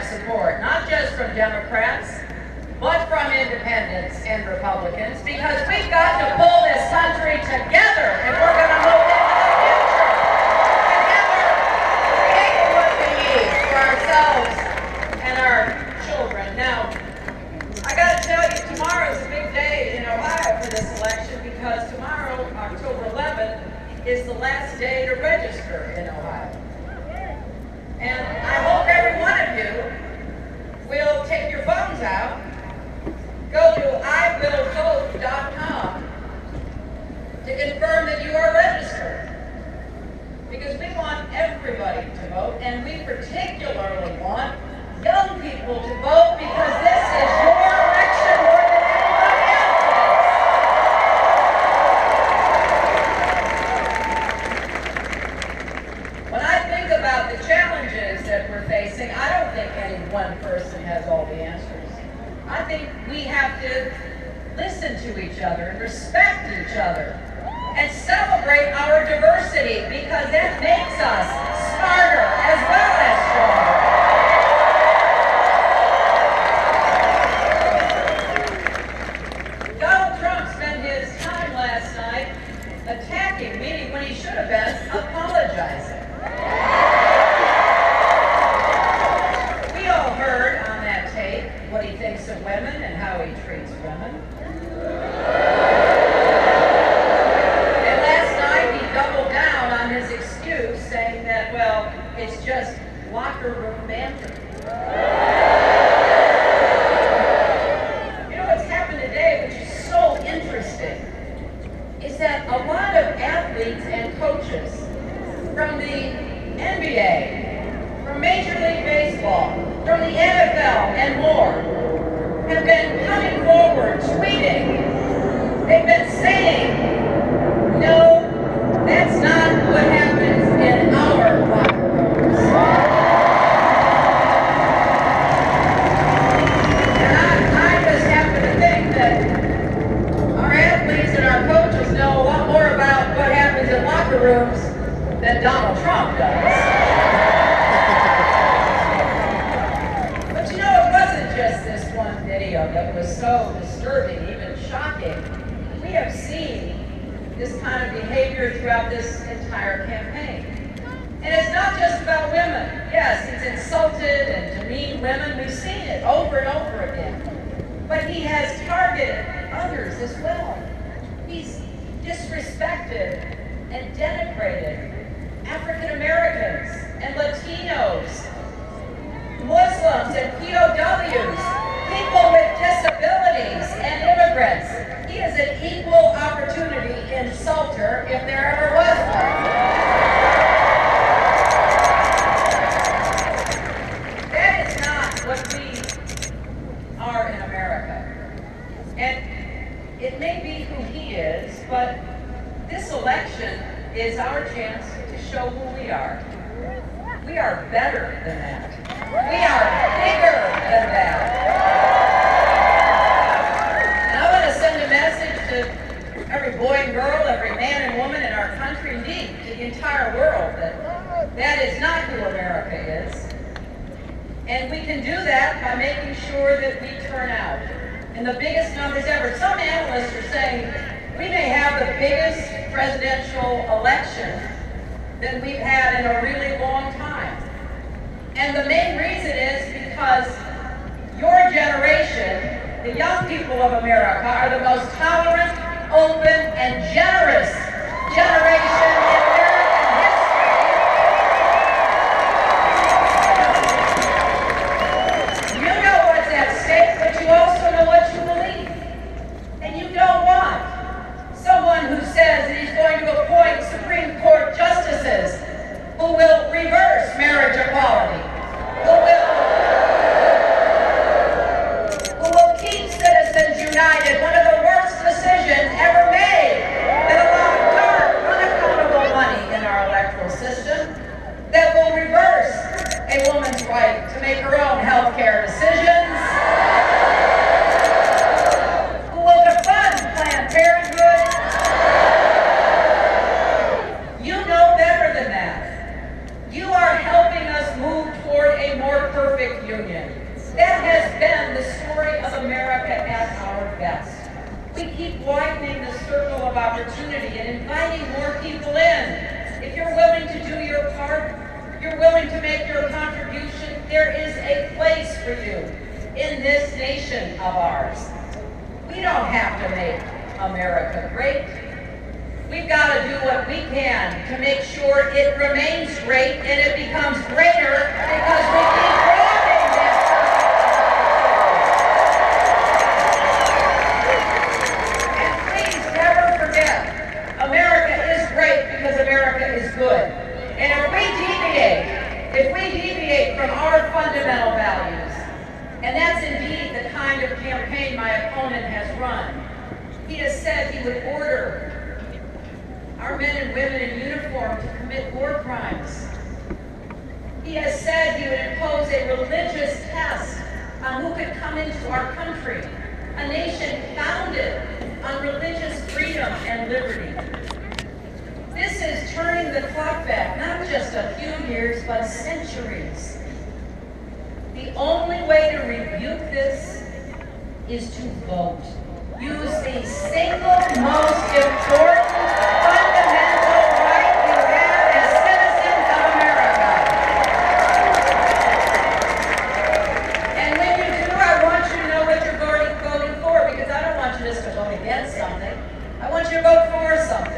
support, not just from Democrats, but from independents and Republicans, because we've got to pull this country together if we're going to move into the future. Together, create what we need for ourselves and our children. Now, I got to tell you, tomorrow is a big day in Ohio for this election, because tomorrow, October 11th, is the last day to register in Ohio. And I hope every one of you will take your phones out, go to iwillvote.com to confirm that you are registered. Because we want everybody to vote, and we particularly want young people to vote, because this is your election more than anybody else's. When I think about the challenges that we're facing, I don't think any one person has all the answers. I think we have to listen to each other and respect each other and celebrate our diversity, because that makes us smarter as well as stronger. Donald Trump spent his time last night attacking me when he should have been apologizing. We all heard on that tape what he thinks of women and how he treats women. And last night he doubled down on his excuse, saying that, well, it's just locker room banter. You know what's happened today, which is so interesting, is that a lot of athletes and coaches from the NBA, from Major League Baseball, from the NFL and more, have been coming forward, tweeting. They've been saying, no, that's not what happens in our locker rooms. And I just happen to think that our athletes and our coaches know a lot more about what happens in locker rooms than Donald Trump does. But you know, it wasn't just this one video that was so disturbing, even shocking. We have seen this kind of behavior throughout this entire campaign. And it's not just about women. Yes, he's insulted and demeaned women. We've seen it over and over again. But he has targeted others as well. He's disrespected and denigrated African Americans and Latinos, Muslims and POWs, people with disabilities and immigrants. He is an equal opportunity insulter if there ever was one. That is not what we are in America. And it may be who he is, but this election is our chance to show who we are. We are better than that. We are bigger than that. And I want to send a message to every boy and girl, every man and woman in our country, indeed, to the entire world, that that is not who America is. And we can do that by making sure that we turn out in the biggest numbers ever. Some analysts are saying we may have the biggest presidential election than we've had in a really long time. And the main reason is because your generation, the young people of America, are the most tolerant, open, and generous generation in American history. You know what's at stake, but you also know what you believe. And you don't want someone who says that he's going to appoint Supreme Court justices who will reverse marriage equality, who will keep Citizens United, one of the worst decisions ever made, that allowed dark, unaccountable money in our electoral system, that will reverse a woman's right to make her own health care decisions, who will defund Planned Parenthood. You know better than that. You are helping us move toward a more perfect Union. That has been the story of America at our best. We keep widening the circle of opportunity and inviting more people in. If you're willing to do your part, you're willing to make your contribution, there is a place for you in this nation of ours. We don't have to make America great. We've got to do what we can to make sure it remains great and it becomes greater because we keep broadening that circle. And please never forget, America is great because America is good. And if we deviate from our fundamental values, and that's indeed the kind of campaign my opponent has run. He has said he would order our men and women in uniform to commit war crimes. He has said he would impose a religious test on who could come into our country, a nation founded on religious freedom and liberty. This is turning the clock back, not just a few years, but centuries. The only way to rebuke this is to vote. Use the single most important fundamental right you have as citizens of America. And when you do, I want you to know what you're voting for, because I don't want you just to vote against something. I want you to vote for something.